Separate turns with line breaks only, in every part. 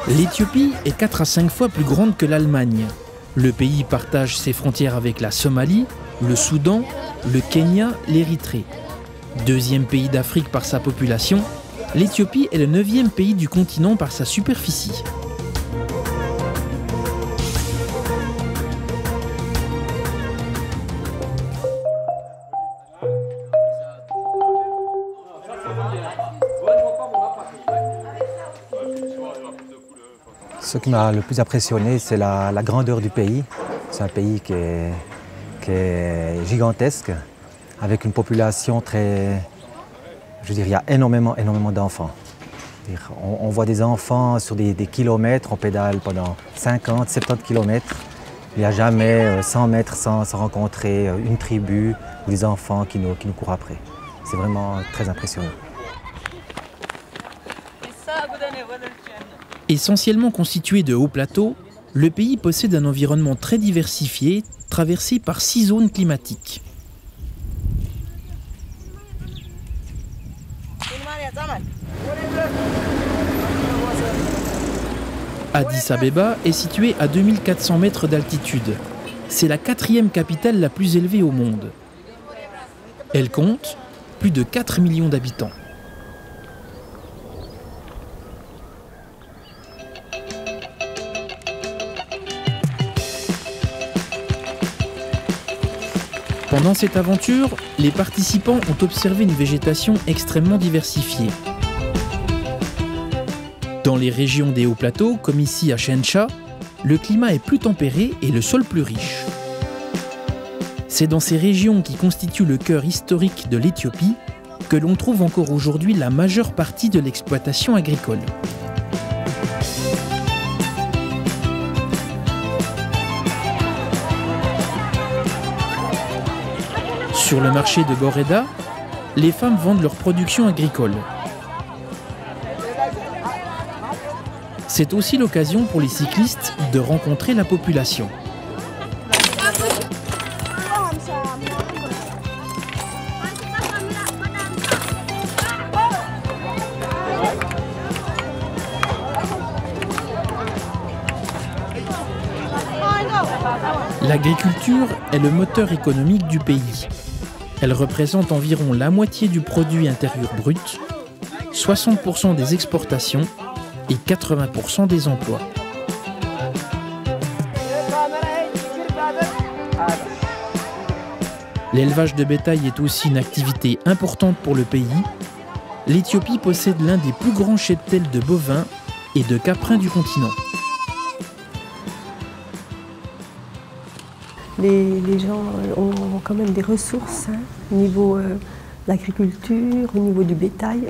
L'Éthiopie est 4 à 5 fois plus grande que l'Allemagne. Le pays partage ses frontières avec la Somalie, le Soudan, le Kenya, l'Érythrée. Deuxième pays d'Afrique par sa population, l'Éthiopie est le 9e pays du continent par sa superficie.
Ce qui m'a le plus impressionné, c'est la grandeur du pays. C'est un pays qui est gigantesque, avec une population très... Je veux dire, il y a énormément d'enfants. On voit des enfants sur des kilomètres, on pédale pendant 50, 70 kilomètres. Il n'y a jamais 100 mètres sans rencontrer une tribu ou des enfants qui nous courent après. C'est vraiment très impressionnant.
Essentiellement constitué de hauts plateaux, le pays possède un environnement très diversifié, traversé par 6 zones climatiques. Addis Abeba est située à 2400 mètres d'altitude. C'est la 4e capitale la plus élevée au monde. Elle compte plus de 4 millions d'habitants. Pendant cette aventure, les participants ont observé une végétation extrêmement diversifiée. Dans les régions des hauts plateaux, comme ici à Shencha, le climat est plus tempéré et le sol plus riche. C'est dans ces régions qui constituent le cœur historique de l'Éthiopie que l'on trouve encore aujourd'hui la majeure partie de l'exploitation agricole. Sur le marché de Boreda, les femmes vendent leur production agricole. C'est aussi l'occasion pour les cyclistes de rencontrer la population. L'agriculture est le moteur économique du pays. Elle représente environ la moitié du produit intérieur brut, 60% des exportations et 80% des emplois. L'élevage de bétail est aussi une activité importante pour le pays. L'Éthiopie possède l'un des plus grands cheptels de bovins et de caprins du continent.
Les gens ont quand même des ressources au niveau de l'agriculture, au niveau du bétail.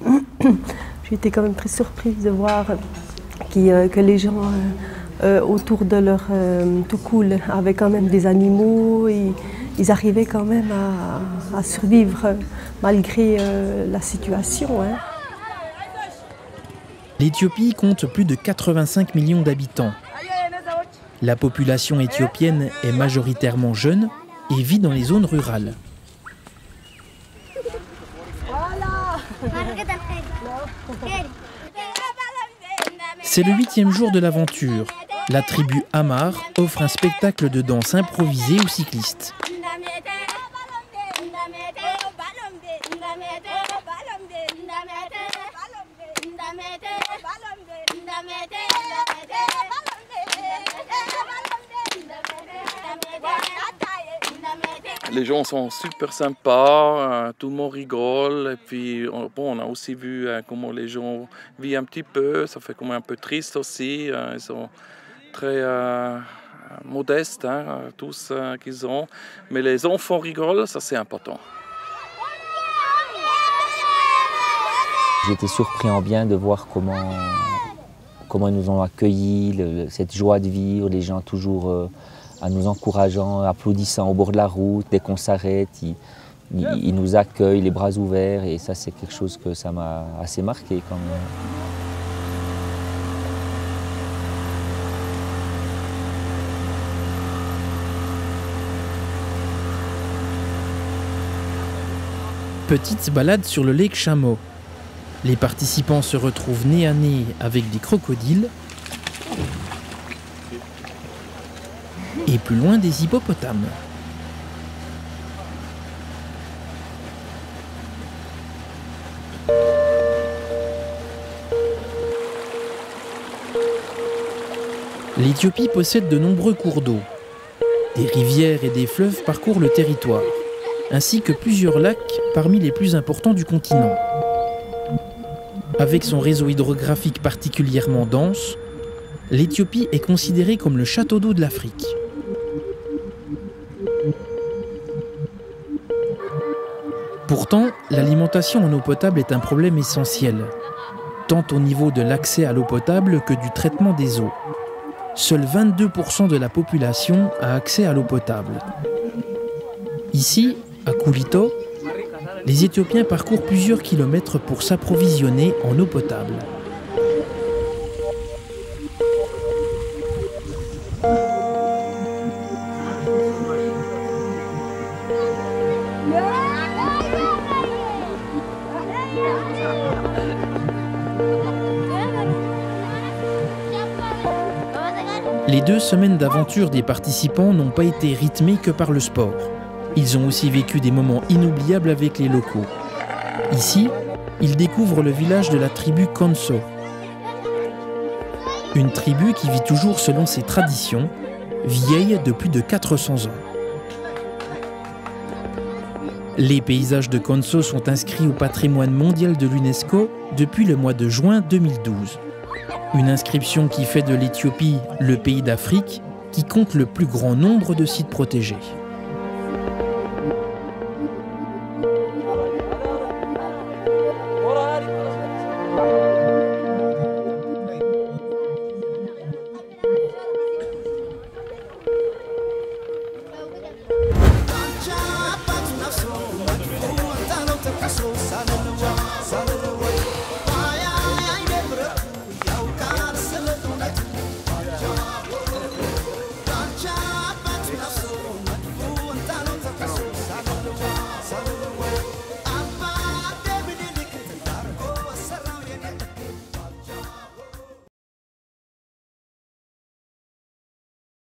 J'ai été quand même très surprise de voir que les gens autour de leur toukoul avaient quand même des animaux. Ils arrivaient quand même à survivre malgré la situation.
L'Éthiopie compte plus de 85 millions d'habitants. La population éthiopienne est majoritairement jeune et vit dans les zones rurales. C'est le 8e jour de l'aventure. La tribu Amar offre un spectacle de danse improvisé aux cyclistes.
Les gens sont super sympas, tout le monde rigole. Et puis, bon, on a aussi vu comment les gens vivent un petit peu. Ça fait comme un peu triste aussi. Ils sont très modestes, tous qu'ils ont. Mais les enfants rigolent, ça c'est important.
J'ai été surpris en bien de voir comment ils nous ont accueillis, cette joie de vivre, les gens toujours en nous encourageant, applaudissant au bord de la route, dès qu'on s'arrête, ils nous accueillent les bras ouverts et ça c'est quelque chose que ça m'a assez marqué quand même.
Petite balade sur le lac Chamo. Les participants se retrouvent nez à nez avec des crocodiles et plus loin des hippopotames. L'Éthiopie possède de nombreux cours d'eau. Des rivières et des fleuves parcourent le territoire, ainsi que plusieurs lacs parmi les plus importants du continent. Avec son réseau hydrographique particulièrement dense, l'Éthiopie est considérée comme le château d'eau de l'Afrique. Pourtant, l'alimentation en eau potable est un problème essentiel, tant au niveau de l'accès à l'eau potable que du traitement des eaux. Seuls 22% de la population a accès à l'eau potable. Ici, à Kulito, les Éthiopiens parcourent plusieurs kilomètres pour s'approvisionner en eau potable. Les 2 semaines d'aventure des participants n'ont pas été rythmées que par le sport. Ils ont aussi vécu des moments inoubliables avec les locaux. Ici, ils découvrent le village de la tribu Konso. Une tribu qui vit toujours selon ses traditions, vieille de plus de 400 ans. Les paysages de Konso sont inscrits au patrimoine mondial de l'UNESCO depuis le mois de juin 2012. Une inscription qui fait de l'Éthiopie le pays d'Afrique qui compte le plus grand nombre de sites protégés.